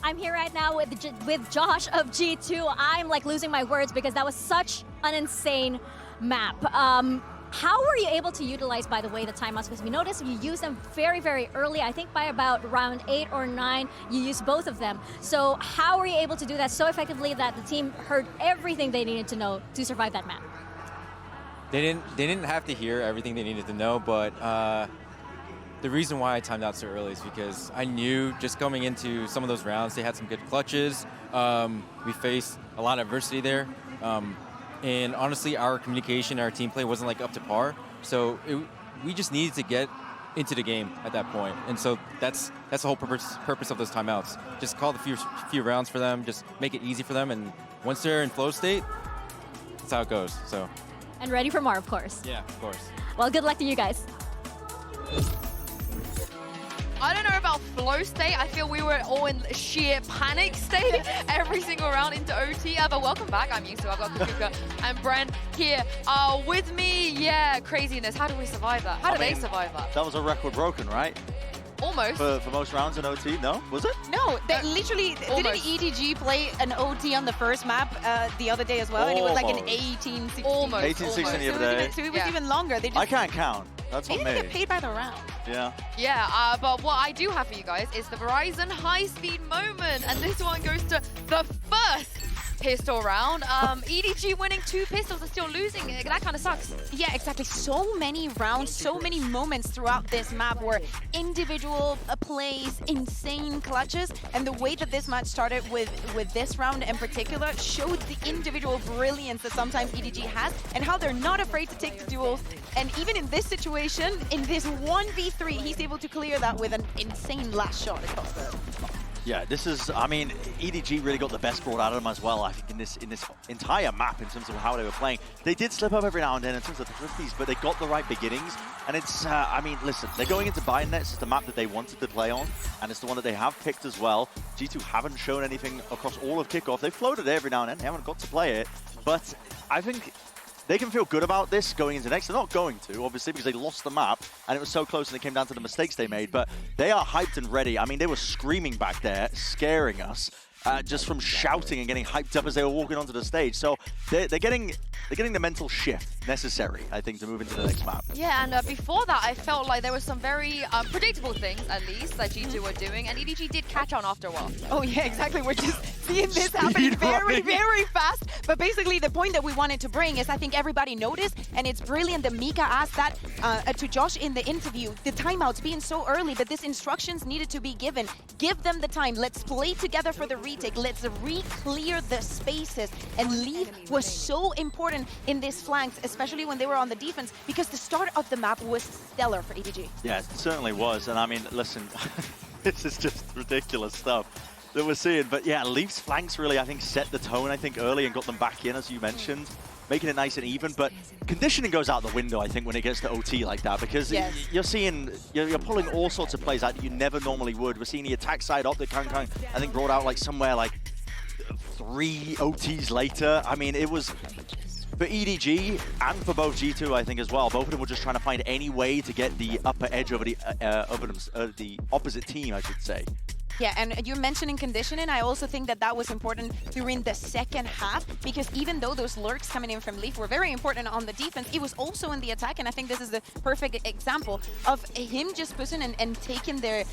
I'm here right now with Josh of G2. I'm like losing my words because that was such an insane map. How were you able to utilize, by the way, the timeouts? Because we noticed you used them very, very early. I think by about round 8 or 9, you used both of them. So how were you able to do that so effectively that the team heard everything they needed to know to survive that map? They didn't have to hear everything they needed to know, but the reason why I timed out so early is because I knew just coming into some of those rounds, they had some good clutches. We faced a lot of adversity there. And honestly, our communication, our team play wasn't like up to par. So we just needed to get into the game at that point. And so that's the whole purpose of those timeouts. Just call the few rounds for them, just make it easy for them. And once they're in flow state, that's how it goes. So. And ready for more, of course. Yeah, of course. Well, good luck to you guys. I don't know about flow state. I feel we were all in sheer panic state every single round into OT. But welcome back. I'm Yusu. I've got Kakuka and Bren here with me. Yeah, craziness. How did we survive that? How did they survive that? That was a record broken, right? Almost. For most rounds in OT, no? Was it? No, they literally almost. didn't EDG play an OT on the first map the other day as well, and it was like an 18-16. Almost. 18-16 the other day. So it was even longer. They just I can't count. That's they on didn't me. get paid by the round. Yeah. Yeah, but what I do have for you guys is the Verizon high-speed moment, and this one goes to the first pistol round. EDG winning 2 pistols and still losing. That kind of sucks. Yeah, exactly. So many rounds, so many moments throughout this map where individual plays, insane clutches, and the way that this match started with this round in particular showed the individual brilliance that sometimes EDG has and how they're not afraid to take the duels. And even in this situation, in this 1v3, he's able to clear that with an insane last shot across the... Yeah, this is, I mean, EDG really got the best brought out of them as well, I think, in this entire map in terms of how they were playing. They did slip up every now and then in terms of the thrifties, but they got the right beginnings. And it's, I mean, listen, they're going into Bayonets. It's the map that they wanted to play on, and it's the one that they have picked as well. G2 haven't shown anything across all of kickoff. They've floated it every now and then. They haven't got to play it, but I think they can feel good about this going into next. They're not going to, obviously, because they lost the map, and it was so close and it came down to the mistakes they made, but they are hyped and ready. I mean, they were screaming back there, scaring us, just from shouting and getting hyped up as they were walking onto the stage. So they're getting the mental shift necessary, I think, to move into the next map. Yeah, and before that, I felt like there were some very predictable things, at least, that G2 were doing, and EDG did catch on after a while. Oh yeah, exactly. We're just seeing this happening very, very fast. But basically, the point that we wanted to bring is I think everybody noticed, and it's brilliant that Mika asked that to Josh in the interview, the timeouts being so early, but these instructions needed to be given. Give them the time. Let's play together for the retake. Let's re-clear the spaces. And leave was so important in these flanks, especially when they were on the defense, because the start of the map was stellar for EDG. Yeah, it certainly was. And I mean, listen, this is just ridiculous stuff that we're seeing. But yeah, Leaf's flanks really, I think, set the tone, I think, early and got them back in, as you mentioned, making it nice and even. But conditioning goes out the window, I think, when it gets to OT like that, because you're seeing, you're pulling all sorts of plays out that you never normally would. We're seeing the attack side up that Kang, I think, brought out like somewhere like 3 OTs later. I mean, it was for EDG and for both G2, I think, as well. Both of them were just trying to find any way to get the upper edge over the opposite team, I should say. Yeah, and you're mentioning conditioning. I also think that that was important during the second half, because even though those lurks coming in from Leaf were very important on the defense, it was also in the attack, and I think this is the perfect example of him just pushing and taking their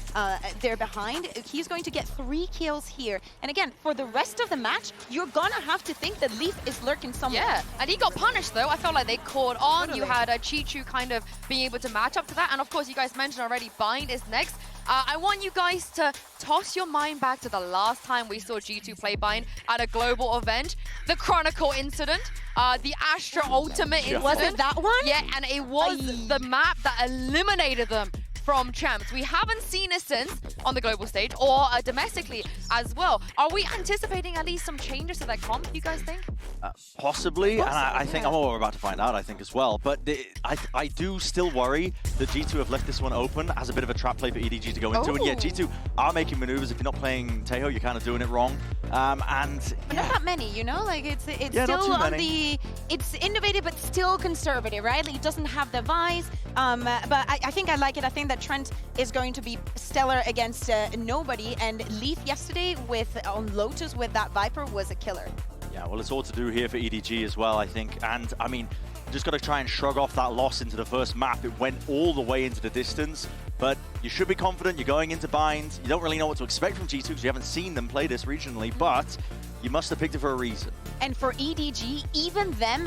behind. He's going to get 3 kills here. And again, for the rest of the match, you're gonna have to think that Leaf is lurking somewhere. Yeah, and he got punished though. I felt like they caught on. Totally. You had Chichu kind of being able to match up to that, and of course you guys mentioned already, Bind is next. I want you guys to toss your mind back to the last time we saw G2 play Bind at a global event. The Chronicle incident, the Astra Ultimate incident. Was it that one? Yeah, and it was the map that eliminated them from Champs. We haven't seen it since on the global stage or domestically as well. Are we anticipating at least some changes to that comp, you guys think? Possibly, and I think we're about to find out, I think, as well. But I do still worry that G2 have left this one open as a bit of a trap play for EDG to go into. And yeah, G2 are making maneuvers. If you're not playing Tejo, you're kind of doing it wrong. And But not that many, you know, like it's Yeah, not still too on many. it's innovative but still conservative, right? Like, it doesn't have the vice, but I think I like it. I think that Trent is going to be stellar against nobody, and Leaf yesterday on Lotus with that Viper was a killer. Yeah, well, it's all to do here for EDG as well, I think. And I mean, just got to try and shrug off that loss into the first map. It went all the way into the distance, but you should be confident. You're going into Bind. You don't really know what to expect from G2 because you haven't seen them play this regionally, but you must have picked it for a reason. And for EDG, even them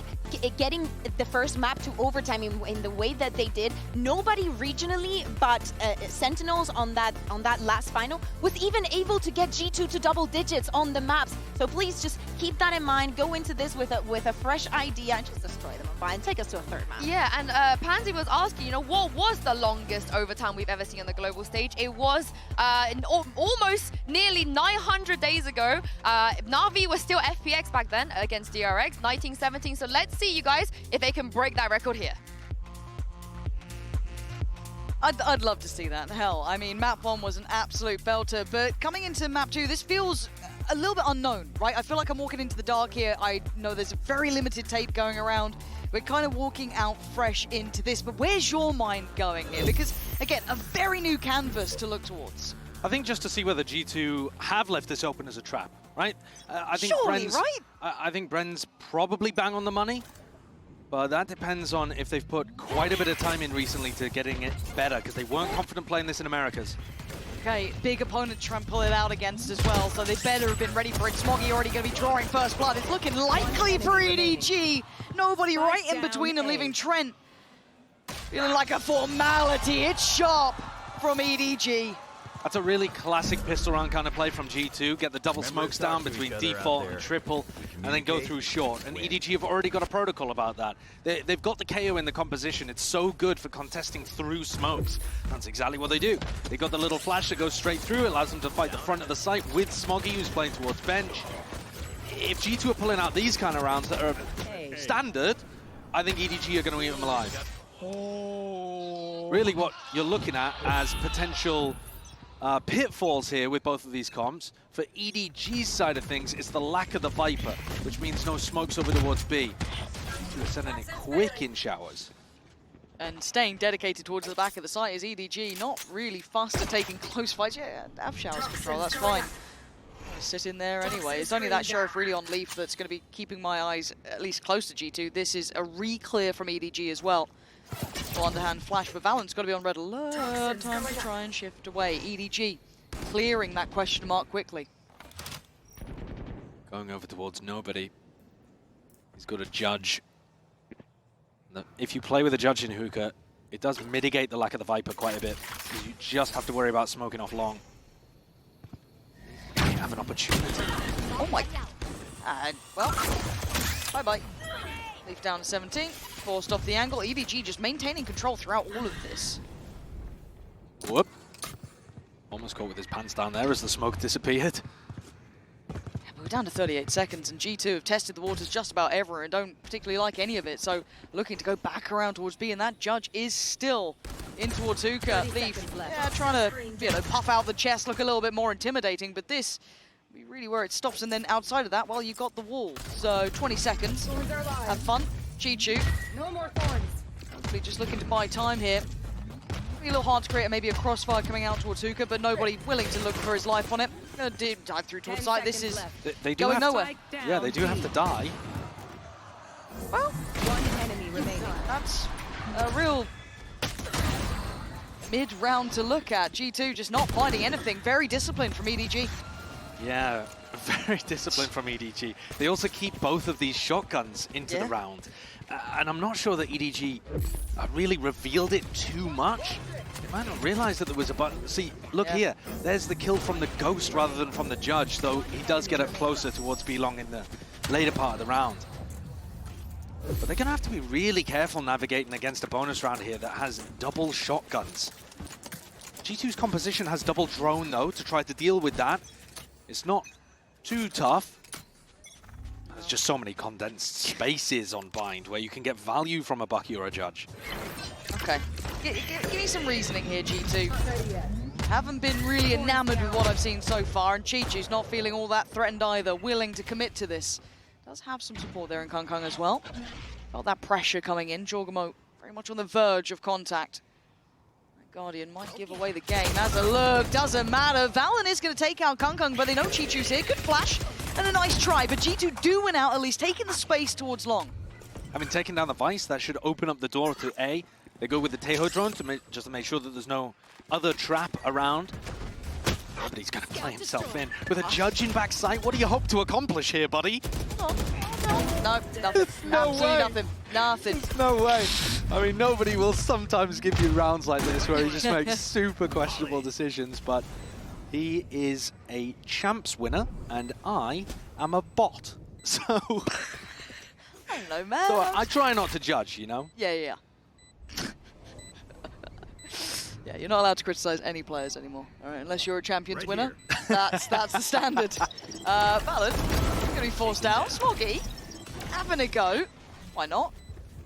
getting the first map to overtime in the way that they did, nobody regionally but Sentinels on that last final was even able to get G2 to double digits on the maps. So please just keep that in mind. Go into this with a fresh idea and just destroy them on and take us to a third map. Yeah, and Pansy was asking, you know, what was the longest overtime we've ever seen on the global stage? It was almost nearly 900 days ago. Na'Vi was still FPX back then against DRX, 1917. So let's see, you guys, if they can break that record here. I'd love to see that. Hell, I mean, map 1 was an absolute belter, but coming into map 2, this feels a little bit unknown, right? I feel like I'm walking into the dark here. I know there's a very limited tape going around. We're kind of walking out fresh into this, but where's your mind going here? Because, again, a very new canvas to look towards. I think just to see whether G2 have left this open as a trap, right? I think Surely, right? I think Bren's probably bang on the money, but that depends on if they've put quite a bit of time in recently to getting it better, because they weren't confident playing this in Americas. Okay, big opponent try and pull it out against as well, so they better have been ready for it. Smoggy already going to be drawing first blood. It's looking likely for EDG. Nobody right in between them, leaving Trent feeling like a formality. It's sharp from EDG. That's a really classic pistol round kind of play from G2. Get the double smokes down between default and triple, and then go through short. And EDG have already got a protocol about that. They've got the KO in the composition. It's so good for contesting through smokes. That's exactly what they do. They got the little flash that goes straight through. It allows them to fight the front of the site with Smoggy, who's playing towards bench. If G2 are pulling out these kind of rounds that are standard, I think EDG are going to eat them alive. Really what you're looking at as potential pitfalls here with both of these comps. For EDG's side of things, it's the lack of the Viper, which means no smokes over towards B. They're sending it quick in showers. And staying dedicated towards the back of the site is EDG, not really fast at taking close fights. Yeah, have showers control, that's fine. Sit in there anyway. It's only that Sheriff really on Leaf that's going to be keeping my eyes at least close to G2. This is a re-clear from EDG as well. Underhand flash, but Valorant's got to be on red alert. Time to try and shift away. EDG clearing that question mark quickly. Going over towards nobody. He's got a judge. If you play with a judge in hookah, it does mitigate the lack of the Viper quite a bit, because you just have to worry about smoking off long. You have an opportunity. Oh my. Well, bye-bye. Leaf down to 17. Forced off the angle. EDG just maintaining control throughout all of this. Whoop. Almost caught with his pants down there as the smoke disappeared. Yeah, but we're down to 38 seconds, and G2 have tested the waters just about ever and don't particularly like any of it. So looking to go back around towards B, and that judge is still in towards hookah. Leaf, yeah, trying to puff out the chest, look a little bit more intimidating, but this be really where it stops. And then outside of that, well, you've got the wall. So 20 seconds. Have fun. Chi-Chu. No more thorns. Hopefully just looking to buy time here. Be a little hard to create maybe a crossfire coming out towards hookah, but nobody willing to look for his life on it. Gonna dive through towards side. This is They do going have nowhere. Yeah, they do have to die. Well, One enemy remaining. that's a real mid-round to look at. G2 just not finding anything. Very disciplined from EDG. Yeah, very disciplined from EDG. They also keep both of these shotguns into the round. And I'm not sure that EDG really revealed it too much. They might not realize that there was a button. See, look here. There's the kill from the Ghost rather than from the Judge, though he does get up closer towards B-Long in the later part of the round. But they're going to have to be really careful navigating against a bonus round here that has double shotguns. G2's composition has double drone, though, to try to deal with that. It's not too tough. There's just so many condensed spaces on Bind where you can get value from a Bucky or a Judge. Okay. Give me some reasoning here, G2. Haven't been really enamored with what I've seen so far, and Chi-Chi's not feeling all that threatened either, willing to commit to this. Does have some support there in Kung Kung as well. Felt that pressure coming in. Jorgamo very much on the verge of contact. Guardian might give away the game. As a look, doesn't matter. Valen is going to take out Kung Kung, but they know Chi-Chu's here. Good flash and a nice try, but G2 do win out, at least taking the space towards long. Having taken down the Vice, that should open up the door to A. They go with the Taeho drone just to make sure that there's no other trap around. But he's going to play himself in. With a judge in backside, what do you hope to accomplish here, buddy? No, nothing. Absolutely nothing. Nothing. There's no way. I mean, nobody will sometimes give you rounds like this where he just makes super questionable decisions, but he is a champs winner, and I am a bot. So, I don't know, man. so I try not to judge, you know? Yeah. Yeah, you're not allowed to criticize any players anymore, all right? Unless you're a Champions winner. That's the standard. Valid, going to be forced out. Smoggy, having a go. Why not?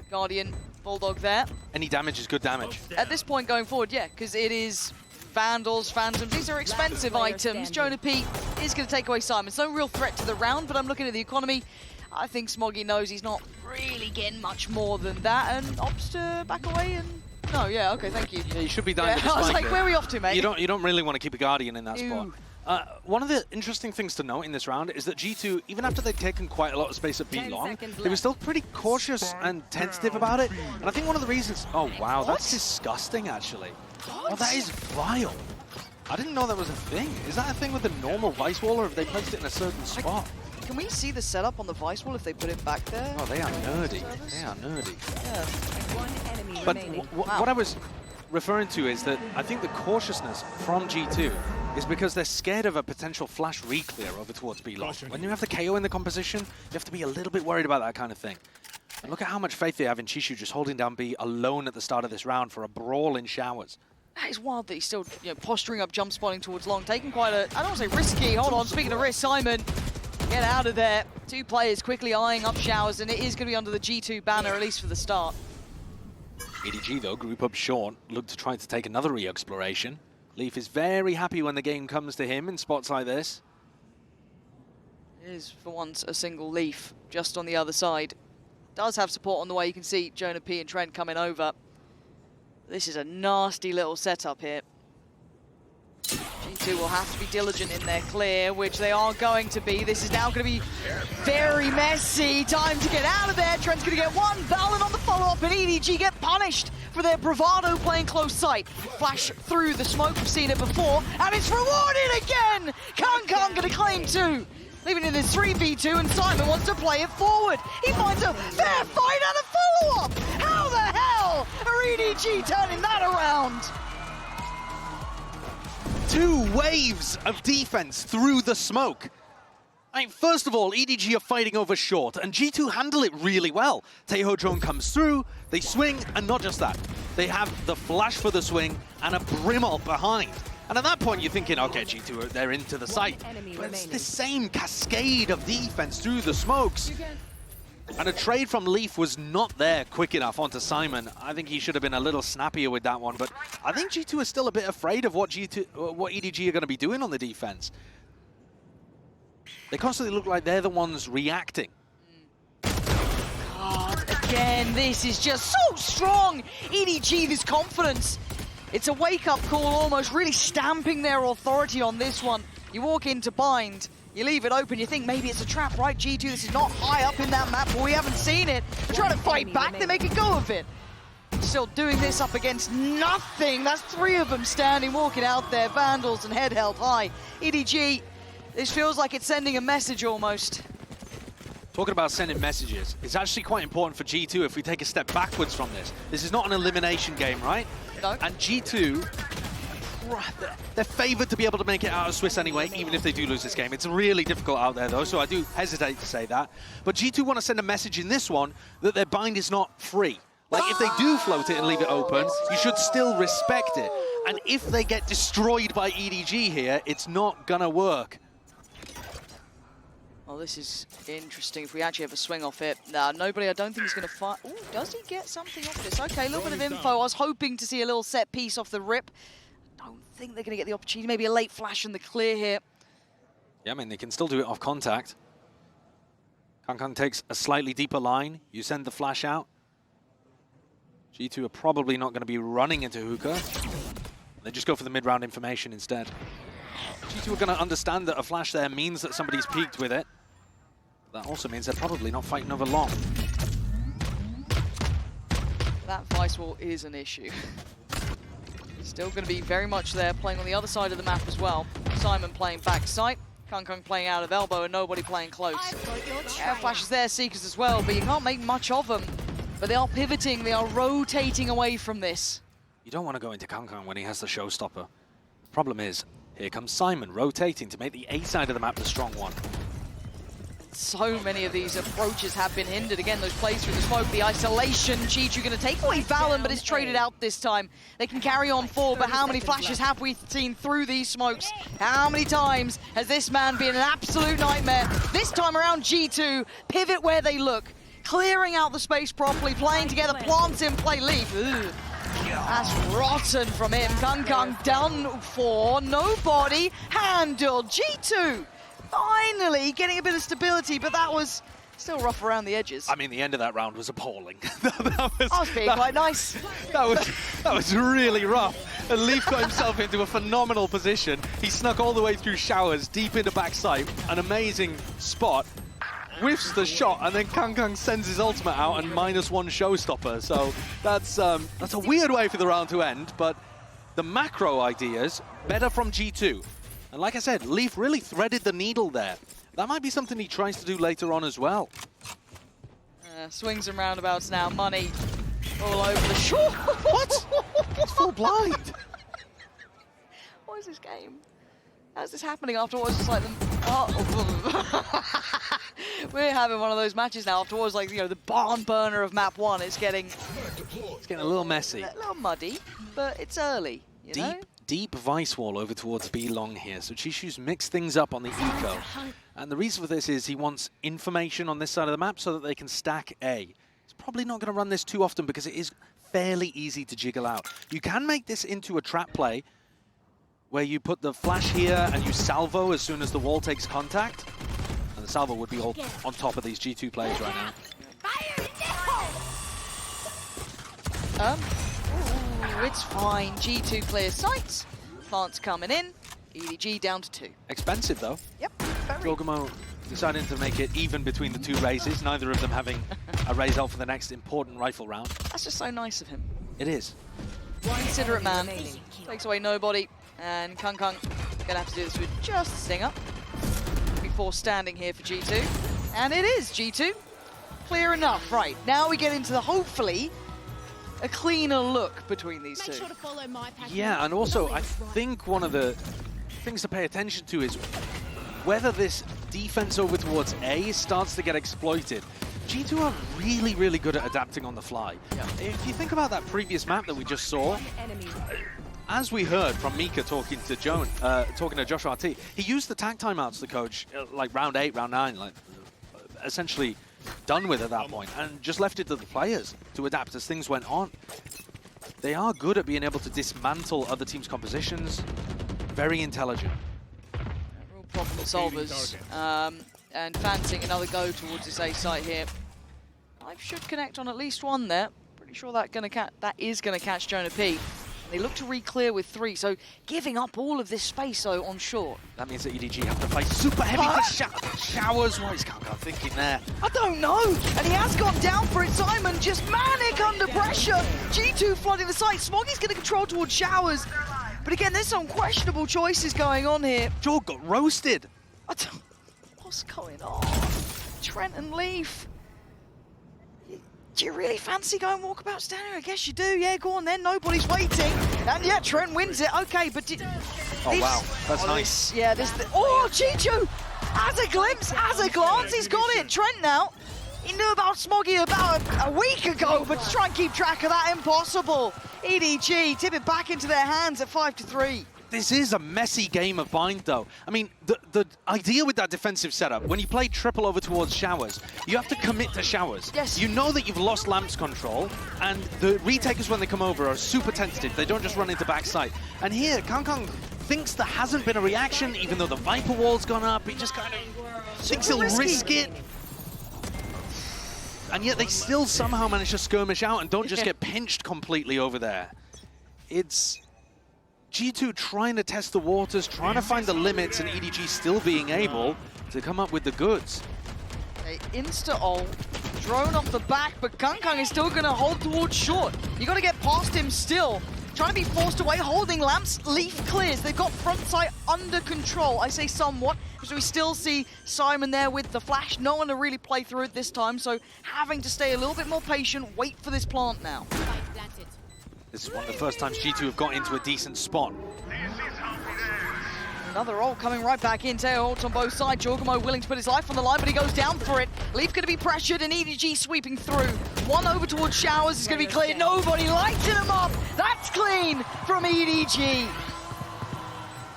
Guardian, Bulldog there. Any damage is good damage. At this point going forward, yeah, because it is Vandals, Phantoms. These are expensive items. Jonah P is going to take away Simon. It's no real threat to the round, but I'm looking at the economy. I think Smoggy knows he's not really getting much more than that and opts to back away and... No, yeah, okay, thank you. Yeah, you should be dying to the I was spike like, here. where are we off to, mate? You don't really want to keep a Guardian in that spot. Ew. One of the interesting things to note in this round is that G2, even after they'd taken quite a lot of space at B long, they were still pretty cautious and tentative about it. And I think one of the reasons... Oh, wow, that's disgusting, actually. Oh, that is vile. I didn't know that was a thing. Is that a thing with the normal Vice Wall, or have they placed it in a certain spot? Can we see the setup on the Vice Wall if they put it back there? Oh, they are nerdy. They are nerdy. Yeah. But what I was referring to is that I think the cautiousness from G2 is because they're scared of a potential flash re-clear over towards B long. When you have the KO in the composition, you have to be a little bit worried about that kind of thing. And look at how much faith they have in Chi-Chu just holding down B alone at the start of this round for a brawl in showers. That is wild that he's still posturing up, jump spotting towards long, taking quite a, I don't want to say risky, hold on, speaking of risk, Simon, get out of there. Two players quickly eyeing up showers, and it is going to be under the G2 banner, at least for the start. EDG, though, group up short, look to try to take another re-exploration. Leaf is very happy when the game comes to him in spots like this. It is, for once, a single Leaf just on the other side. Does have support on the way. You can see Jonah P and Trent coming over. This is a nasty little setup here. G2 will have to be diligent in their clear, which they are going to be. This is now going to be very messy. Time to get out of there. Trent's going to get one. Valen on the follow-up, and EDG get punished for their bravado playing close sight. Flash through the smoke. We've seen it before, and it's rewarded again. Kung Kung going to claim two. Leaving in this 3v2, and Simon wants to play it forward. He finds a fair fight and a follow-up. How the hell are EDG turning that around? Two waves of defense through the smoke. I mean, first of all, EDG are fighting over short, and G2 handle it really well. Taeho drone comes through, they swing, and not just that. They have the flash for the swing and a brim ult behind. And at that point, you're thinking, okay, G2, they're into the site. But it's the same cascade of defense through the smokes. And a trade from Leaf was not there quick enough onto Simon. I think he should have been a little snappier with that one. But I think G2 is still a bit afraid of what EDG are going to be doing on the defense. They constantly look like they're the ones reacting. God, again, this is just so strong. EDG, this confidence. It's a wake-up call almost, really stamping their authority on this one. You walk into bind, you leave it open, you think maybe it's a trap, right? G2, this is not high up in that map, but we haven't seen it. Trying to fight back, they make a go of it. Still doing this up against nothing. That's three of them standing, walking out there, Vandals and head held high. EDG, this feels like it's sending a message almost. Talking about sending messages, it's actually quite important for G2 if we take a step backwards from this. This is not an elimination game, right? No. And G2, they're favored to be able to make it out of Swiss anyway, even if they do lose this game. It's really difficult out there, though, so I do hesitate to say that. But G2 want to send a message in this one that their bind is not free. Like, if they do float it and leave it open, you should still respect it. And if they get destroyed by EDG here, it's not gonna work. Well, this is interesting. If we actually have a swing off it. Nah, nobody, I don't think he's going to fight. Ooh, does he get something off this? Okay, a little bit of info. I was hoping to see a little set piece off the rip. Don't think they're going to get the opportunity. Maybe a late flash in the clear here. Yeah, I mean, they can still do it off contact. Kang takes a slightly deeper line. You send the flash out. G2 are probably not going to be running into Hookah. They just go for the mid-round information instead. G2 are going to understand that a flash there means that somebody's peaked with it. That also means they're probably not fighting over long. That Vice Wall is an issue. Still going to be very much there, playing on the other side of the map as well. Simon playing backside, Kang playing out of elbow, and nobody playing close. Air flashes there, Seekers as well, but you can't make much of them. But they are pivoting, they are rotating away from this. You don't want to go into Kang when he has the showstopper. Problem is, here comes Simon rotating to make the A side of the map the strong one. So many of these approaches have been hindered. Again, those plays through the smoke, the isolation. G2 going to take away Valen, but it's traded out this time. They can carry on forward, but how many flashes have we seen through these smokes? How many times has this man been an absolute nightmare? This time around, G2 pivot where they look, clearing out the space properly, playing together, plants in play, Leaf. Ugh. That's rotten from him. Kang done for, nobody handled. G2 finally getting a bit of stability, but that was still rough around the edges. I mean, the end of that round was appalling. I was being quite nice. That was really rough. And Leaf got himself into a phenomenal position. He snuck all the way through showers, deep into backside, an amazing spot. Whiffs the shot, and then Kang sends his ultimate out and -1 showstopper. So that's a weird way for the round to end, but the macro ideas, better from G2. And like I said, Leaf really threaded the needle there. That might be something he tries to do later on as well. Swings and roundabouts now, money all over the shore. What? It's full blind. What is this game? How's this happening afterwards? It's like we're having one of those matches now afterwards, like, you know, the barn burner of map 1. It's getting A little messy. A little muddy, but it's early, you know? Deep Vice Wall over towards B long here. So Chishu's mixed things up on the eco. And the reason for this is he wants information on this side of the map so that they can stack A. He's probably not going to run this too often because it is fairly easy to jiggle out. You can make this into a trap play where you put the flash here and you salvo as soon as the wall takes contact. And the salvo would be all on top of these G2 players right now. It's fine. G2 clears sights. Plants coming in. EDG down to 2. Expensive though. Yep. Jorgamo deciding to make it even between the two raises, neither of them having a raise out for the next important rifle round. That's just so nice of him. It is. Considerate man. Takes away nobody. And Kang gonna have to do this with just a stinger before standing here for G2. And it is G2. Clear enough. Right, now we get into the, hopefully, a cleaner look between these two. Yeah, and also I think one of the things to pay attention to is whether this defense over towards A starts to get exploited. G2 are really, really good at adapting on the fly. Yeah. If you think about that previous map that we just saw, as we heard from Mika talking to Josh RT, he used the tag timeouts, the coach, like round 8, round 9, like essentially done with at that point, and just left it to the players to adapt as things went on. They are good at being able to dismantle other teams' compositions. Very intelligent. Real problem solvers. And fancying another go towards this A site here. Life should connect on at least one there. Pretty sure that is gonna catch Jonah P. They look to re-clear with 3, so giving up all of this space though on short. That means that EDG have to fight super heavy to showers. What is Kang thinking there? I don't know, and he has gone down for it. Simon just manic under pressure. G2 flooding the site. Smoggy's going to control towards showers. But again, there's some questionable choices going on here. Jorg got roasted. What's going on? Trent and Leaf. Do you really fancy going walkabout standing? I guess you do. Yeah, go on then. Nobody's waiting. And yeah, Trent wins it. Okay, but... Oh, wow. That's nice. Oh, Chichu! Has a glimpse, has a glance. He's got it. Trent now. He knew about Smoggy about a week ago, but to try and keep track of that, impossible. EDG tip it back into their hands at 5-3. This is a messy game of bind, though. I mean, the idea with that defensive setup, when you play triple over towards showers, you have to commit to showers. Yes. You know that you've lost lamps control, and the retakers, when they come over, are super tentative. They don't just run into backside. And here, Kangkang thinks there hasn't been a reaction, even though the Viper wall's gone up. He just kind of thinks he'll risk it. And yet they still somehow manage to skirmish out and don't just get pinched completely over there. It's G2 trying to test the waters, trying to find the limits, and EDG still being able to come up with the goods. A insta-ult, drone off the back, but Kangkang is still going to hold towards short. You got to get past him still. Trying to be forced away, holding lamps. Leaf clears. They've got front side under control. I say somewhat, because we still see Simon there with the flash. No one to really play through it this time, so having to stay a little bit more patient, wait for this plant now. This is one of the first times G2 have got into a decent spot. Another ult coming right back in. Teo ults on both sides. Jorgamo willing to put his life on the line, but he goes down for it. Leaf going to be pressured, and EDG sweeping through. One over towards showers is going to be cleared. Nobody lighting him up. That's clean from EDG.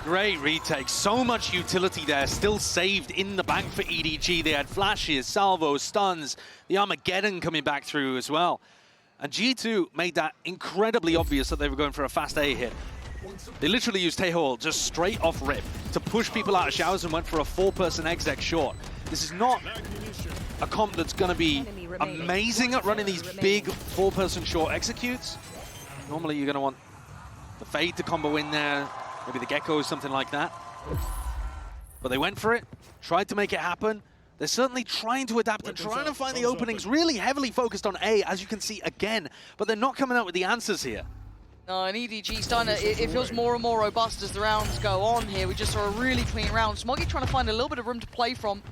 Great retake. So much utility there. Still saved in the bank for EDG. They had flashes, salvos, stuns. The Armageddon coming back through as well. And G2 made that incredibly obvious that they were going for a fast A hit. They literally used Taeho just straight off rip to push people out of showers and went for a 4-person exec short. This is not a comp that's going to be amazing at running these big 4-person short executes. Normally you're going to want the Fade to combo in there, maybe the Gecko or something like that. But they went for it, tried to make it happen. They're certainly trying to adapt and trying to find the openings, really heavily focused on A, as you can see again, but they're not coming out with the answers here. No, and EDG's done it. It feels more and more robust as the rounds go on here. We just saw a really clean round. Smoggy trying to find a little bit of room to play from.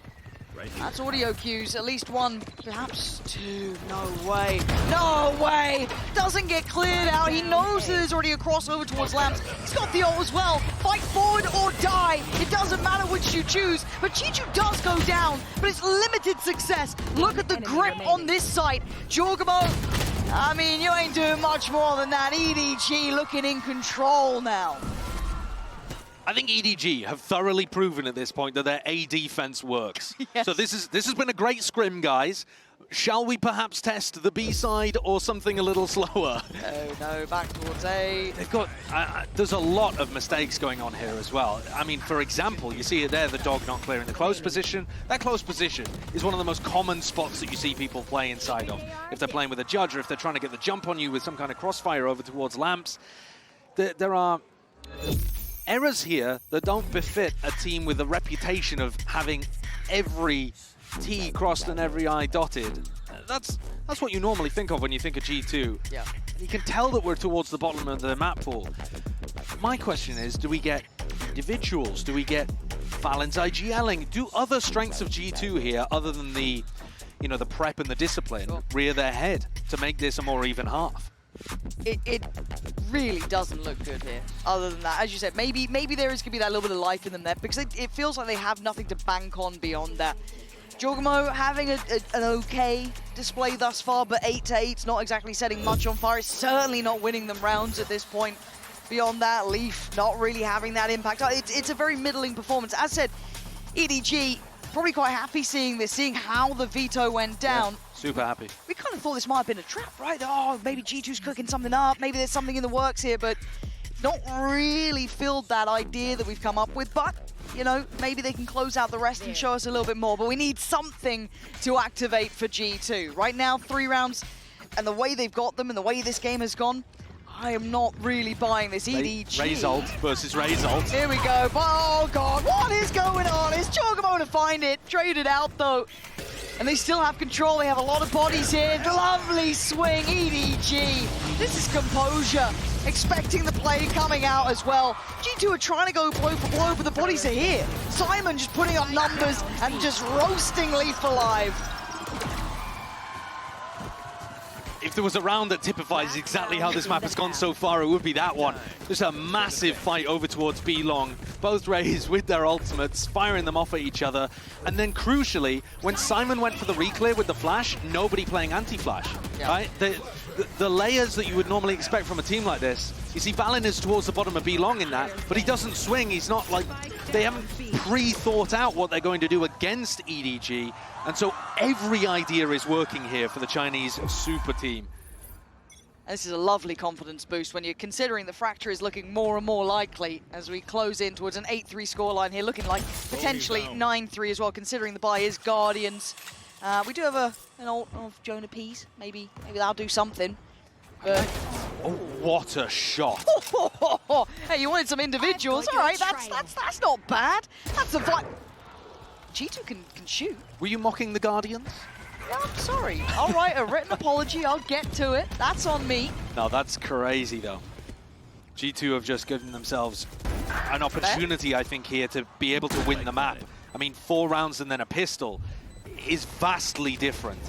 That's audio cues, at least one, perhaps two. No way. No way! Doesn't get cleared out. He knows that there's already a crossover towards Lamps. He's got the ult as well. Fight forward or die. It doesn't matter which you choose. But Chichu does go down, but it's limited success. Look at the grip on this site. Jorgamo, I mean, you ain't doing much more than that. EDG looking in control now. I think EDG have thoroughly proven at this point that their A defense works. Yes. So this has been a great scrim, guys. Shall we perhaps test the B side or something a little slower? No, back towards A. They've got, there's a lot of mistakes going on here as well. I mean, for example, you see it there, the dog not clearing the close position. That close position is one of the most common spots that you see people play inside of. If they're playing with a judge or if they're trying to get the jump on you with some kind of crossfire over towards Lamps. There are errors here that don't befit a team with a reputation of having every T crossed and every I dotted. That's what you normally think of when you think of G2. Yeah. You can tell that we're towards the bottom of the map pool. My question is, do we get individuals? Do we get Valen's IGLing? Do other strengths of G2 here, other than the, you know, the prep and the discipline, rear their head to make this a more even half? It really doesn't look good here. Other than that, as you said, maybe there is going to be that little bit of life in them there, because it feels like they have nothing to bank on beyond that. Jorgamo having an okay display thus far, but 8-8's not exactly setting much on fire. It's certainly not winning them rounds at this point. Beyond that, Leaf not really having that impact. It's a very middling performance. As said, EDG probably quite happy seeing this, seeing how the veto went down. Yeah, super happy. We kind of thought this might have been a trap, right? Oh, maybe G2's cooking something up. Maybe there's something in the works here, but not really filled that idea that we've come up with. But, you know, maybe they can close out the rest and show us a little bit more. But we need something to activate for G2. Right now, 3 rounds, and the way they've got them and the way this game has gone, I am not really buying this. EDG. Raze ult versus Raze ult. Here we go. Oh, God. What is going on? It's Jorgamo to find it. Traded out, though. And they still have control. They have a lot of bodies here. Lovely swing, EDG. This is composure. Expecting the play coming out as well. G2 are trying to go blow for blow, but the bodies are here. Simon just putting up numbers and just roasting Leaf alive. If there was a round that typifies exactly how this map has gone so far, it would be that one. Just a massive fight over towards B long. Both Rays with their ultimates, firing them off at each other. And then crucially, when Simon went for the reclear with the flash, nobody playing anti-flash, right? the layers that you would normally expect from a team like this. You see Valin is towards the bottom of B long in that, but he doesn't swing. He's not like, they haven't pre-thought out what they're going to do against EDG. And so every idea is working here for the Chinese super team. This is a lovely confidence boost when you're considering the fracture is looking more and more likely as we close in towards an 8-3 scoreline here, looking like potentially 9-3 as well, considering the buy is Guardians. We do have an ult of Jonah Pease. Maybe that'll do something. But Oh, what a shot. hey, you wanted some individuals. All right, that's not bad. That's a fight. G2 can shoot. Were you mocking the Guardians? Yeah, I'm sorry. I'll write a written apology. I'll get to it. That's on me. No, that's crazy, though. G2 have just given themselves an opportunity, I think, here to be able to win the map. I mean, 4 rounds and then a pistol is vastly different.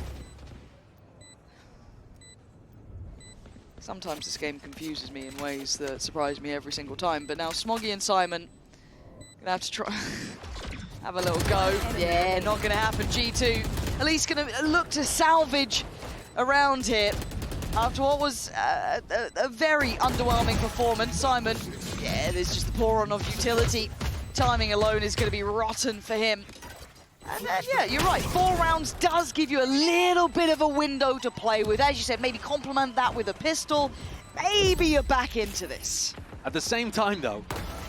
Sometimes this game confuses me in ways that surprise me every single time. But now Smoggy and Simon gonna have to try have a little go. Yeah, not gonna happen. G2 at least gonna look to salvage around here after what was a very underwhelming performance. Simon, yeah, there's just the pour on of utility. Timing alone is gonna be rotten for him. And then, yeah, you're right. 4 rounds does give you a little bit of a window to play with. As you said, maybe complement that with a pistol. Maybe you're back into this. At the same time, though,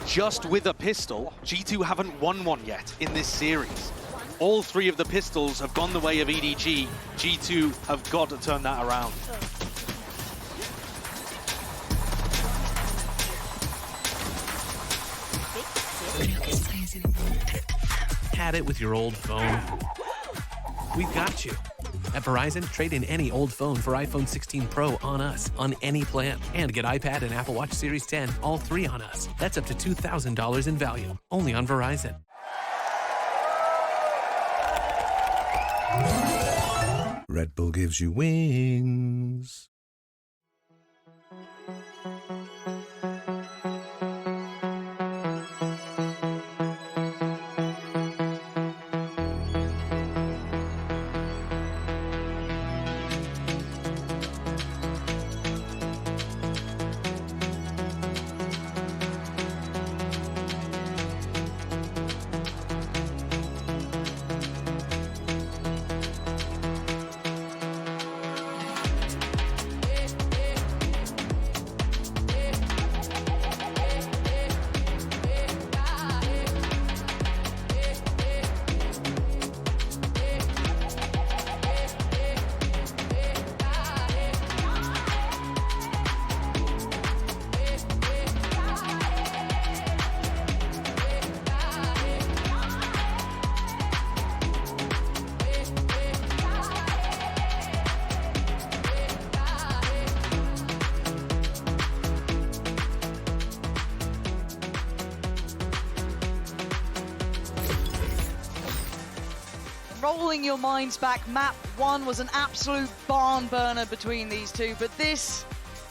just with a pistol, G2 haven't won one yet in this series. All 3 of the pistols have gone the way of EDG. G2 have got to turn that around. Had it with your old phone? We've got you. At Verizon, trade in any old phone for iPhone 16 Pro on us, on any plan. And get iPad and Apple Watch Series 10, all 3 on us. That's up to $2,000 in value, only on Verizon. Red Bull gives you wings. Rolling your minds back, map 1 was an absolute barn burner between these two, but this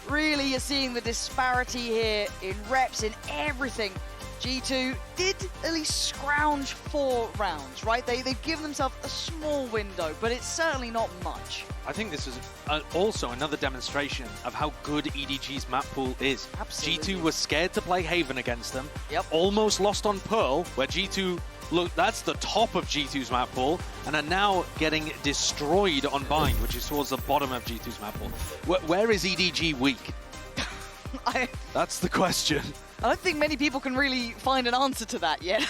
really, you're seeing the disparity here in reps, in everything. G2 did at least scrounge 4 rounds, right? They've given themselves a small window, but it's certainly not much. I think this is also another demonstration of how good EDG's map pool is. Absolutely. G2 was scared to play Haven against them. Yep. Almost lost on Pearl, where G2, look, that's the top of G2's map pool, and are now getting destroyed on Bind, which is towards the bottom of G2's map pool. Where is EDG weak? That's the question. I don't think many people can really find an answer to that yet.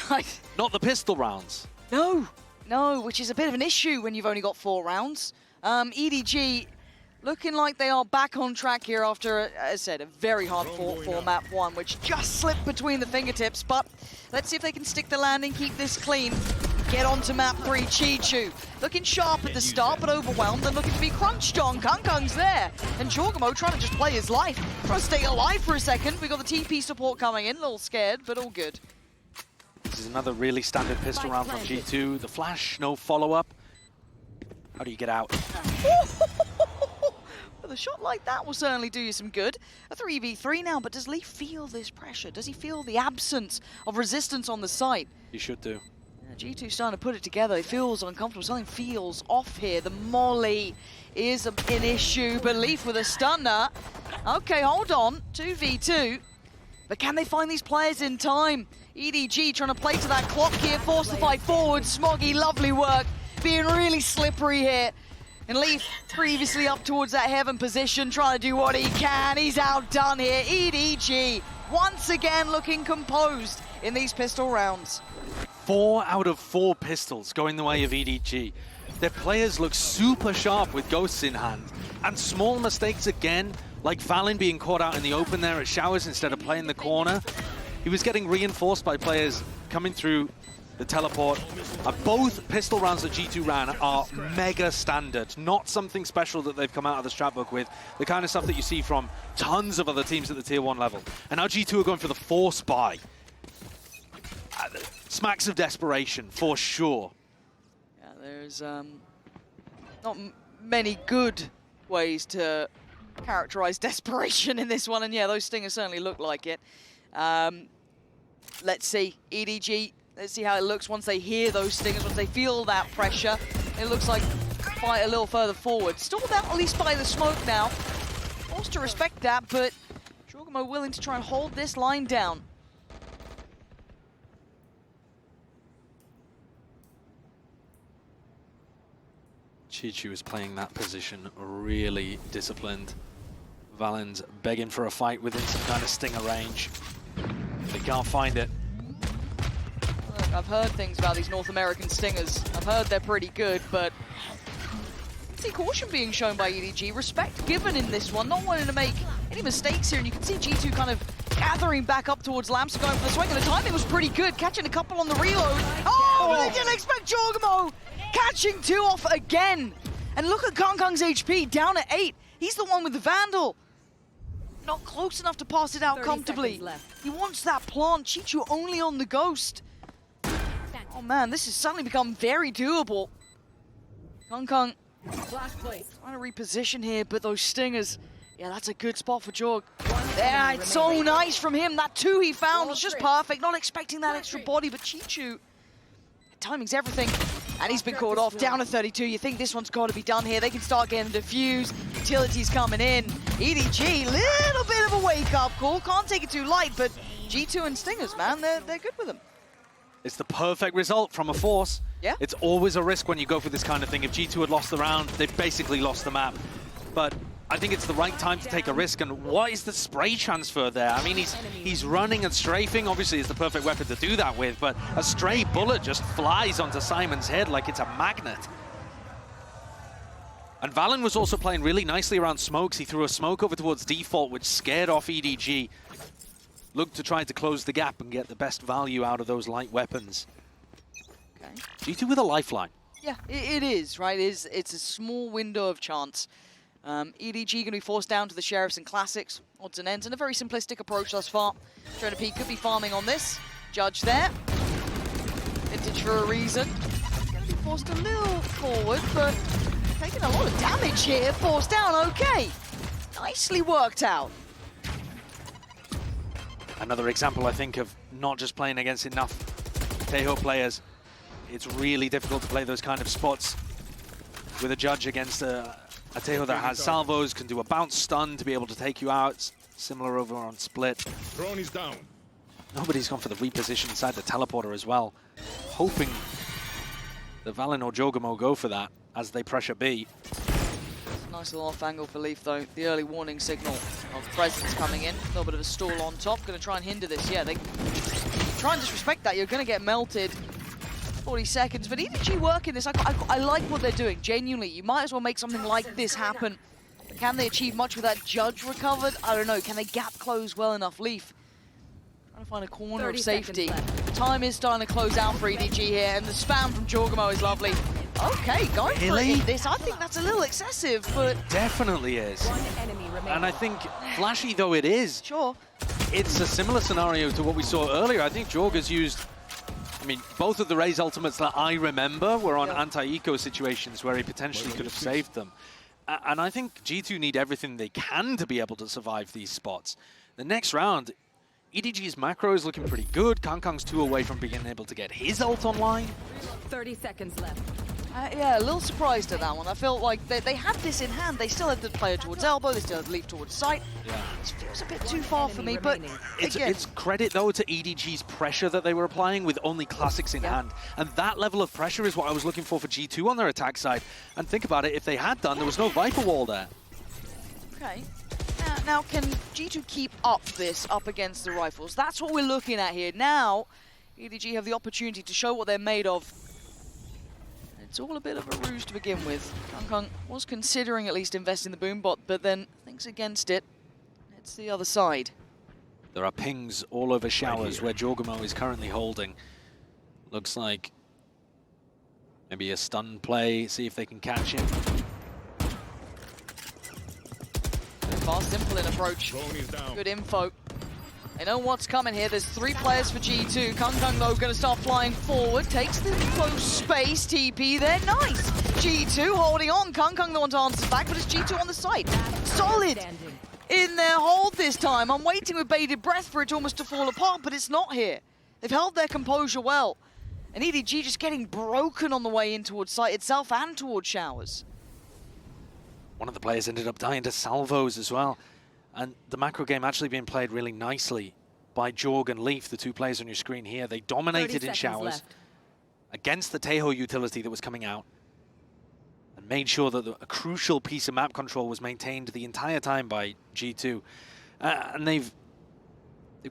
Not the pistol rounds. No, which is a bit of an issue when you've only got 4 rounds. EDG looking like they are back on track here after, as I said, a very hard fought for map 1, which just slipped between the fingertips. But let's see if they can stick the landing, keep this clean, get on to map 3. Chichu looking sharp at the start, but overwhelmed and looking to be crunched on. Kung's there, and Chorgamo trying to just play his life, trying to stay alive for a second. We got the TP support coming in, a little scared, but all good. This is another really standard pistol round from G2. The flash, no follow-up. How do you get out? Well, a shot like that will certainly do you some good. A 3v3 now, but does Lee feel this pressure? Does he feel the absence of resistance on the site? You should do. G2 starting to put it together. It feels uncomfortable. Something feels off here. The molly is an issue. Belief with a stunner. Okay, hold on. 2v2. But can they find these players in time? EDG trying to play to that clock here. Force the fight forward. Smoggy, lovely work. Being really slippery here. And Leaf previously up towards that heaven position, trying to do what he can. He's outdone here. EDG once again looking composed in these pistol rounds. 4 out of 4 pistols going the way of EDG. Their players look super sharp with ghosts in hand. And small mistakes again, like Valen being caught out in the open there at Showers instead of playing the corner. He was getting reinforced by players coming through the teleport. Both pistol rounds that G2 ran are mega standard, not something special that they've come out of the strat book with. The kind of stuff that you see from tons of other teams at the tier 1 level. And now G2 are going for the force buy. Smacks of desperation, for sure. Yeah, there's not many good ways to characterize desperation in this one, and yeah, those stingers certainly look like it. Let's see, EDG, let's see how it looks once they hear those stingers, once they feel that pressure. It looks like fight a little further forward. Stalled out at least by the smoke now. Forced to respect that, but Jorgamo willing to try and hold this line down. Chichu is playing that position really disciplined. Valen's begging for a fight within some kind of stinger range. They can't find it. Look, I've heard things about these North American stingers. I've heard they're pretty good, but I see caution being shown by EDG. Respect given in this one, not wanting to make any mistakes here. And you can see G2 kind of gathering back up towards Lamps, going for the swing. And the timing was pretty good, catching a couple on the reload. Oh, but they didn't expect Jorgamo catching 2 off again. And look at Kongkong's HP, down at 8. He's the one with the Vandal. Not close enough to pass it out comfortably. He wants that plant. Chichu only on the Ghost. Oh man, this has suddenly become very doable. Kongkong trying to reposition here, but those stingers, yeah, that's a good spot for Jorg. Yeah, it's so nice from him. That 2 he found was just perfect. Not expecting that extra body, but Chichu, timing's everything. And he's been caught off, down to 32. You think this one's got to be done here. They can start getting the defuse. Utilities coming in. EDG, little bit of a wake-up call. Can't take it too light, but G2 and Stingers, man, they're good with them. It's the perfect result from a force. Yeah. It's always a risk when you go for this kind of thing. If G2 had lost the round, they've basically lost the map. But I think it's the right time to take a risk. And what is the spray transfer there? I mean, he's running and strafing. Obviously, it's the perfect weapon to do that with. But a stray bullet just flies onto Simon's head like it's a magnet. And Valen was also playing really nicely around smokes. He threw a smoke over towards default, which scared off EDG. Looked to try to close the gap and get the best value out of those light weapons. Okay. G2 with a lifeline. Yeah, it is, right? It's a small window of chance. EDG going to be forced down to the Sheriffs and Classics, odds and ends, and a very simplistic approach thus far. Trainer P could be farming on this. Judge there. Vintage for a reason. Going to be forced a little forward, but taking a lot of damage here. Forced down, okay. Nicely worked out. Another example, I think, of not just playing against enough Tejo players. It's really difficult to play those kind of spots with a Judge against a Tejo that has salvos, can do a bounce stun to be able to take you out. Similar over on Split. Drone is down. Nobody's gone for the reposition inside the teleporter as well. Hoping that Valen or Jorgamo go for that as they pressure B. Nice little off angle for Leaf though. The early warning signal of presence coming in. A little bit of a stall on top. Going to try and hinder this. Yeah, they try and disrespect that. You're going to get melted. 40 seconds, but EDG working this. I like what they're doing, genuinely. You might as well make something like this happen. But can they achieve much with that Judge recovered? I don't know. Can they gap close well enough? Leaf trying to find a corner of safety. Time is starting to close out for EDG here, and the spam from Jorgamo is lovely. Okay, going for this. I think that's a little excessive, but... Definitely is. And I think, flashy though it is, sure, it's a similar scenario to what we saw earlier. I think Jorg has used... I mean, both of the Raze ultimates that I remember were on anti-eco situations where he potentially could have saved them. And I think G2 need everything they can to be able to survive these spots. The next round, EDG's macro is looking pretty good. Kangkang's 2 away from being able to get his ult online. 30 seconds left. Yeah, a little surprised at that one. I felt like they had this in hand. They still had the player towards elbow. They still had leaf towards sight. Yeah. This feels a bit too far for me, but again, It's credit, though, to EDG's pressure that they were applying with only classics in hand. And that level of pressure is what I was looking for G2 on their attack side. And think about it, if they had done, there was no Viper wall there. okay. Now, can G2 keep up this up against the rifles? That's what we're looking at here. Now, EDG have the opportunity to show what they're made of. It's all a bit of a ruse to begin with. Kangkang was considering at least investing in the boombot, but then things against it. It's the other side. There are pings all over showers where Jorgamo is currently holding. Looks like maybe a stun play, see if they can catch him. Fast, simple in approach. Good info. They know what's coming here. There's 3 players for G2. Kangkang, though, going to start flying forward. Takes the close space. TP there. Nice. G2 holding on. Kangkang, the one to answer back, but it's G2 on the site. Solid in their hold this time. I'm waiting with bated breath for it almost to fall apart, but it's not here. They've held their composure well. And EDG just getting broken on the way in towards site itself and towards showers. One of the players ended up dying to salvos as well. And the macro game actually being played really nicely by Jorg and Leaf, the 2 players on your screen here. They dominated in showers against the Taeho utility that was coming out and made sure that a crucial piece of map control was maintained the entire time by G2. And they've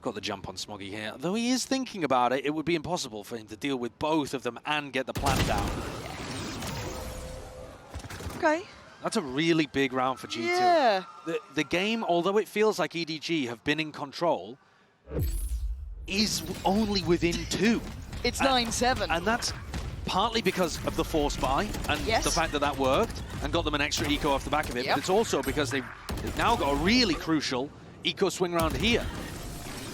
got the jump on Smoggy here. Though he is thinking about it, it would be impossible for him to deal with both of them and get the plan down. Okay. That's a really big round for G2. Yeah. The game, although it feels like EDG have been in control, is only within 2. It's 9-7. And that's partly because of the force buy and the fact that that worked and got them an extra eco off the back of it. But it's also because they've now got a really crucial eco swing round here.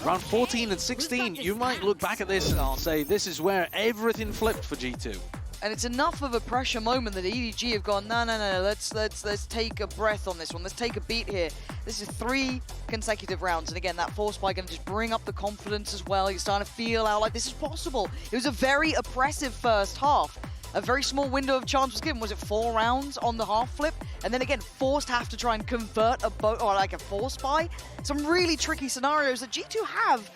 Round 14 and 16, you might look back at this and say this is where everything flipped for G2. And it's enough of a pressure moment that EDG have gone, no, let's take a breath on this one. Let's take a beat here. This is 3 consecutive rounds. And again, that force spike going to just bring up the confidence as well. You're starting to feel out like this is possible. It was a very oppressive first half. A very small window of chance was given. Was it 4 rounds on the half flip? And then again, forced to have to try and convert a boat or like a force buy. Some really tricky scenarios that G2 have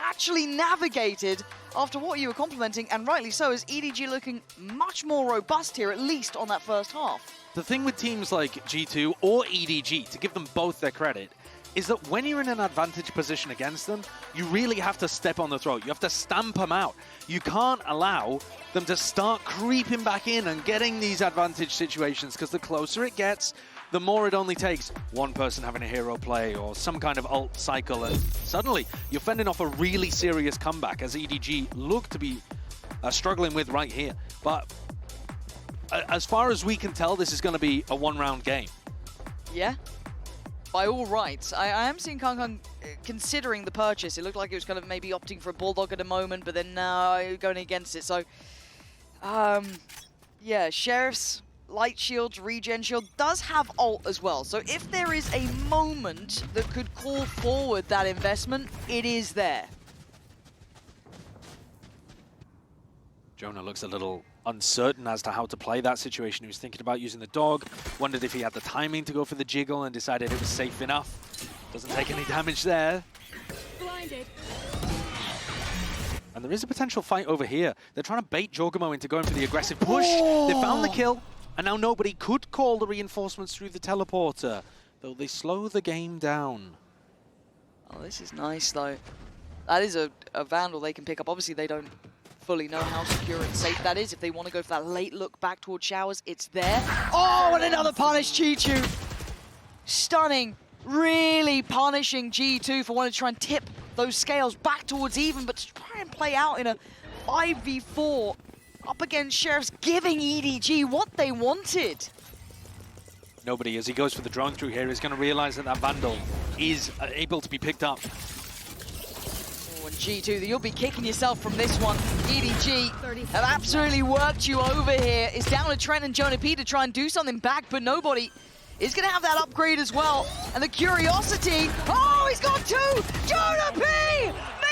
actually navigated after what you were complimenting, and rightly so, is EDG looking much more robust here, at least on that first half. The thing with teams like G2 or EDG, to give them both their credit, is that when you're in an advantage position against them, you really have to step on the throat. You have to stamp them out. You can't allow them to start creeping back in and getting these advantage situations, because the closer it gets, the more it only takes one person having a hero play or some kind of ult cycle, and suddenly you're fending off a really serious comeback, as EDG look to be struggling with right here. But as far as we can tell, this is going to be a 1-round game. Yeah, by all rights. I am seeing Kangkang considering the purchase. It looked like it was kind of maybe opting for a Bulldog at a moment, but then going against it. So, yeah, Sheriff's Light Shield, Regen Shield does have ult as well. So if there is a moment that could call forward that investment, it is there. Jonah looks a little uncertain as to how to play that situation. He was thinking about using the dog, wondered if he had the timing to go for the jiggle, and decided it was safe enough. Doesn't take any damage there. Blinded. And there is a potential fight over here. They're trying to bait Jorgamo into going for the aggressive push. They found the kill, and now nobody could call the reinforcements through the teleporter, though they slow the game down. Oh, this is nice, though. That is a Vandal they can pick up. Obviously, they don't fully know how secure and safe that is. If they want to go for that late look back towards showers, it's there. Oh, and another punish, Chichu. Stunning. Really punishing G2 for wanting to try and tip those scales back towards even, but to try and play out in a 5v4 up against Sheriffs, giving EDG what they wanted. Nobody, as he goes for the drone through here, is going to realize that that Vandal is able to be picked up. Oh, and G2, you'll be kicking yourself from this one. EDG have absolutely worked you over here. It's down to Trent and Jonah P to try and do something back, but nobody is going to have that upgrade as well. And the Curiosity, oh, he's got two! Jonah P!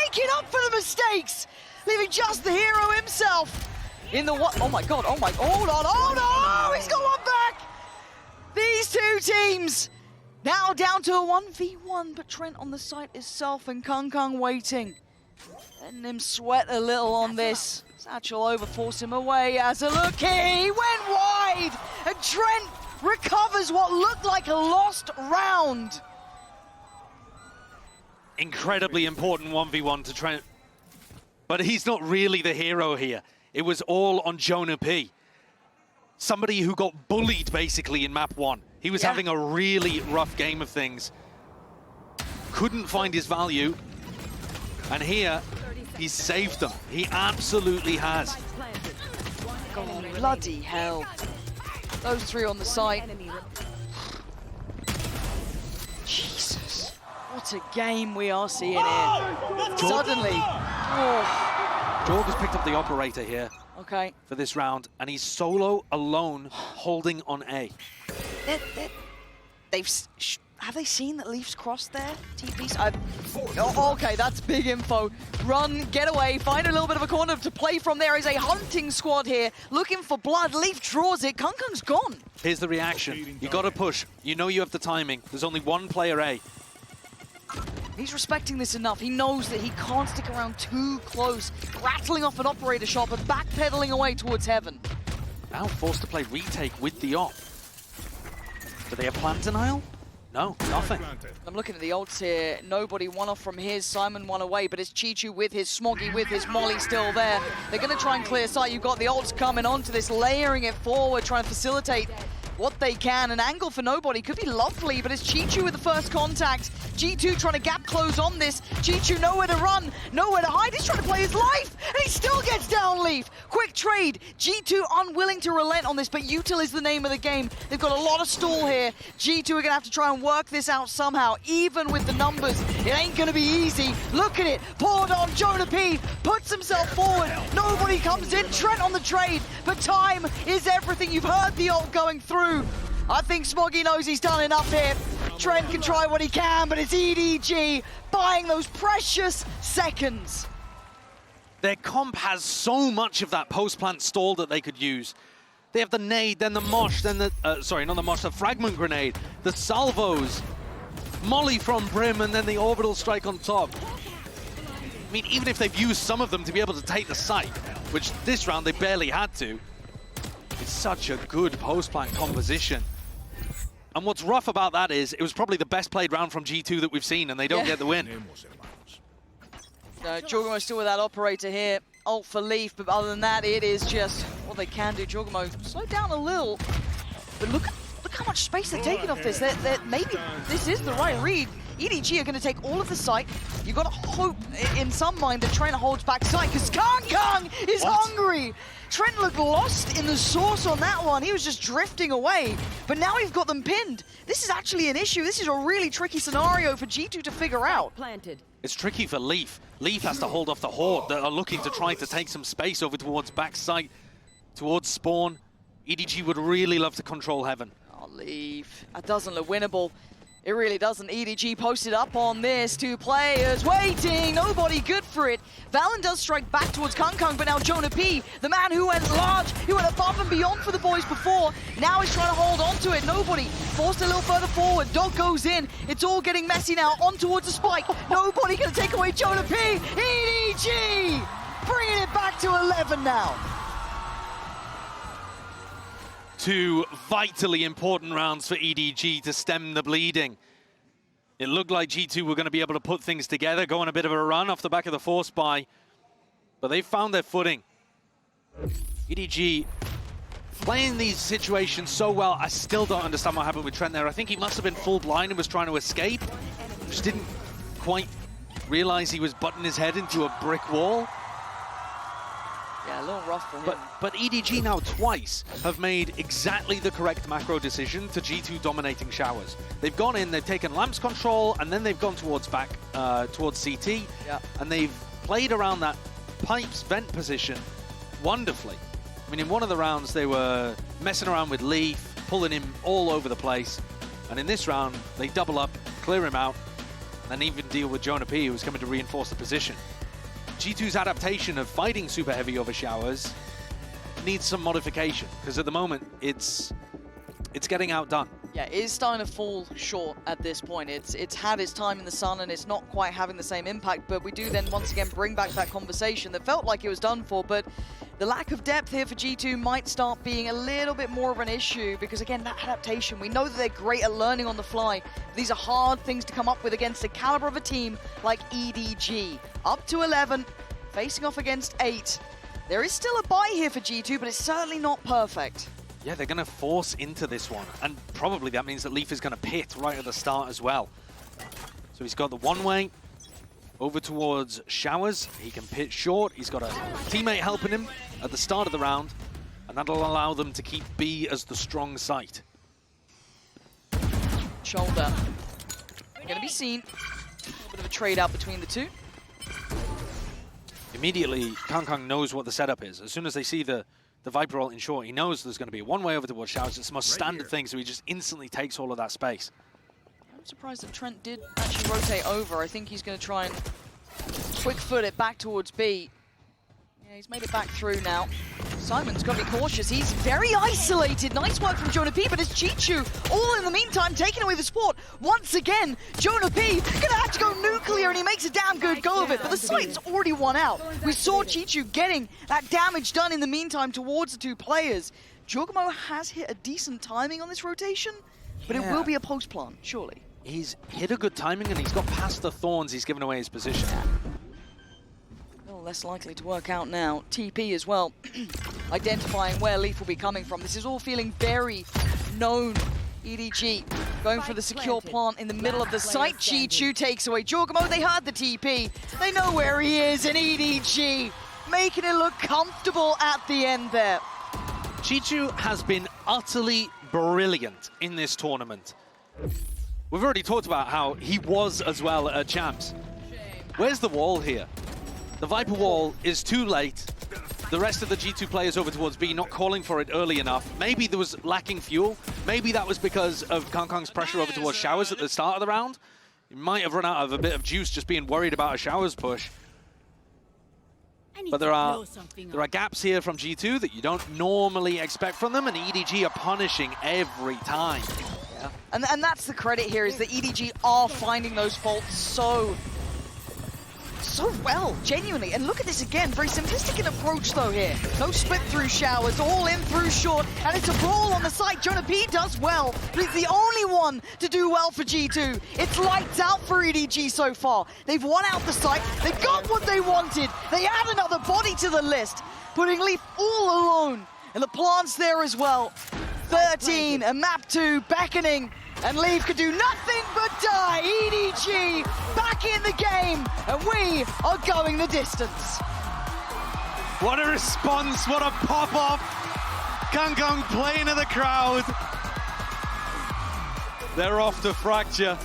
Making up for the mistakes! Leaving just the hero himself in the what? Oh my god, hold on, oh no! He's got one back! These two teams now down to a 1v1, but Trent on the site itself and Kung waiting. Letting him sweat a little on this. Satchel over, force him away as a look here. He went wide, and Trent recovers what looked like a lost round. Incredibly important 1v1 to Trent, but he's not really the hero here. It was all on Jonah P. Somebody who got bullied basically in map 1. He was having a really rough game of things. Couldn't find his value. And here, he's saved them. He absolutely has. Oh, bloody hell. Those three on the site. Jesus. What a game we are seeing here. Suddenly. Oh. Jorg has picked up the operator here. Okay. For this round, and he's solo alone holding on A. Have they seen that Leaf's crossed there? TP's? Oh, okay, that's big info. Run, get away, find a little bit of a corner to play from. There is a hunting squad here, looking for blood. Leaf draws it, Kung's gone. Here's the reaction. You gotta push. You know you have the timing. There's only one player A. He's respecting this enough. He knows that he can't stick around too close, rattling off an operator shot, but backpedaling away towards heaven. Now forced to play retake with the op. Do they have plan denial? No, nothing. I'm looking at the ults here. Nobody, one off from his, Simon one away, but it's Chichu with his Smoggy, with his Molly still there. They're going to try and clear sight. You've got the ults coming onto this, layering it forward, trying to facilitate what they can. An angle for nobody could be lovely, but it's Chichu with the first contact. G2 trying to gap close on this. Chichu nowhere to run, nowhere to hide. He's trying to play his life, and he still gets down Leaf. Quick trade. G2 unwilling to relent on this, but Util is the name of the game. They've got a lot of stall here. G2 are going to have to try and work this out somehow, even with the numbers. It ain't going to be easy. Look at it. Poured on. Jonah P puts himself forward. Nobody comes in. Trent on the trade, but time is everything. You've heard the ult going through. I think Smoggy knows he's done enough here. Trent can try what he can, but it's EDG buying those precious seconds. Their comp has so much of that post-plant stall that they could use. They have the nade, then the mosh, then the... sorry, not the mosh, the fragment grenade, the salvos, Molly from Brim, and then the orbital strike on top. I mean, even if they've used some of them to be able to take the site, which this round they barely had to, it's such a good post-plant composition. And what's rough about that is it was probably the best played round from G2 that we've seen, and they don't get the win. Jorgamo still with that operator here. Ult for Leaf, but other than that, it is just what they can do. Jorgamo slow down a little, but look how much space they're taking off this. Maybe this is the right read. EDG are going to take all of the site. You've got to hope in some mind that Trent holds back site, because Kung is hungry. Trent looked lost in the source on that one. He was just drifting away, but now we've got them pinned. This is actually an issue. This is a really tricky scenario for G2 to figure out. Planted. It's tricky for Leaf. Leaf has to hold off the Horde that are looking to try to take some space over towards backside, towards spawn. EDG would really love to control heaven. Oh, Leaf. That doesn't look winnable. It really doesn't. EDG posted up on this. Two players waiting. Nobody good for it. Valen does strike back towards Kung, but now Jonah P, the man who went large, who went above and beyond for the boys before, now he's trying to hold on to it. Nobody. Forced a little further forward. Dog goes in. It's all getting messy now. On towards the spike. Nobody going to take away Jonah P. EDG bringing it back to 11 now. Two vitally important rounds for EDG to stem the bleeding. It looked like G2 were going to be able to put things together, go on a bit of a run off the back of the force buy, but they found their footing. EDG playing these situations so well. I still don't understand what happened with Trent there. I think he must have been full blind and was trying to escape. Just didn't quite realize he was butting his head into a brick wall. Yeah, a little rough for him. But EDG now twice have made exactly the correct macro decision to G2 dominating showers. They've gone in, they've taken lamps control, and then they've gone towards back, towards CT, and they've played around that pipes vent position wonderfully. I mean, in one of the rounds, they were messing around with Leaf, pulling him all over the place, and in this round, they double up, clear him out. and even deal with Jonah P, who's coming to reinforce the position. G2's adaptation of fighting super heavy over showers needs some modification, because at the moment it's getting outdone. Yeah, it is starting to fall short at this point. It's had its time in the sun and it's not quite having the same impact, but we do then once again bring back that conversation that felt like it was done for, but the lack of depth here for G2 might start being a little bit more of an issue because, again, that adaptation, we know that they're great at learning on the fly. These are hard things to come up with against the caliber of a team like EDG. Up to 11, facing off against 8. There is still a bye here for G2, but it's certainly not perfect. Yeah, they're going to force into this one, and probably that means that Leaf is going to pit right at the start as well. So he's got the one-way over towards Showers. He can pit short. He's got a teammate helping him at the start of the round, and that'll allow them to keep B as the strong site. Shoulder. Going to be seen. A little bit of a trade out between the two. Immediately, Kangkang knows what the setup is. As soon as they see the Viper ult in short, he knows there's going to be a one-way over towards Showers. It's the most standard thing, so he just instantly takes all of that space. I'm surprised that Trent did actually rotate over. I think he's going to try and quick foot it back towards B. Yeah, he's made it back through now. Simon's got to be cautious. He's very isolated. Nice work from Jonah P, but it's Chichu all in the meantime taking away the support. Once again, Jonah P gonna have to go nuclear, and he makes a damn good go of it, but the site's already won out. We saw Chichu getting that damage done in the meantime towards the two players. Jorgamo has hit a decent timing on this rotation, but it will be a post plant, surely. He's hit a good timing, and he's got past the thorns. He's given away his position. Less likely to work out now. TP as well, identifying where Leaf will be coming from. This is all feeling very known. EDG going for the secure plant in the middle of the site. Chichu takes away Jorgamo. They heard the TP. They know where he is, and EDG making it look comfortable at the end there. Chichu has been utterly brilliant in this tournament. We've already talked about how he was as well at Champs. Where's the wall here? The Viper wall is too late. The rest of the G2 players over towards B not calling for it early enough. Maybe there was lacking fuel. Maybe that was because of Kangkang's pressure over towards Showers at the start of the round. He might have run out of a bit of juice just being worried about a Showers push. But there are gaps here from G2 that you don't normally expect from them, and EDG are punishing every time. Yeah. And that's the credit here, is that EDG are finding those faults so well, genuinely. And look at this again, very simplistic in approach though here. No split through Showers, all in through short, and it's a brawl on the side. Jonah P does well, but he's the only one to do well for G2. It's lights out for EDG so far. They've won out the site, they got what they wanted. They add another body to the list, putting Leaf all alone. And the plant's there as well. 13, and map 2 beckoning. And Leaf could do nothing but die. EDG back in the game, and we are going the distance. What a response, what a pop-off. Kangkang playing to the crowd. They're off to Fracture.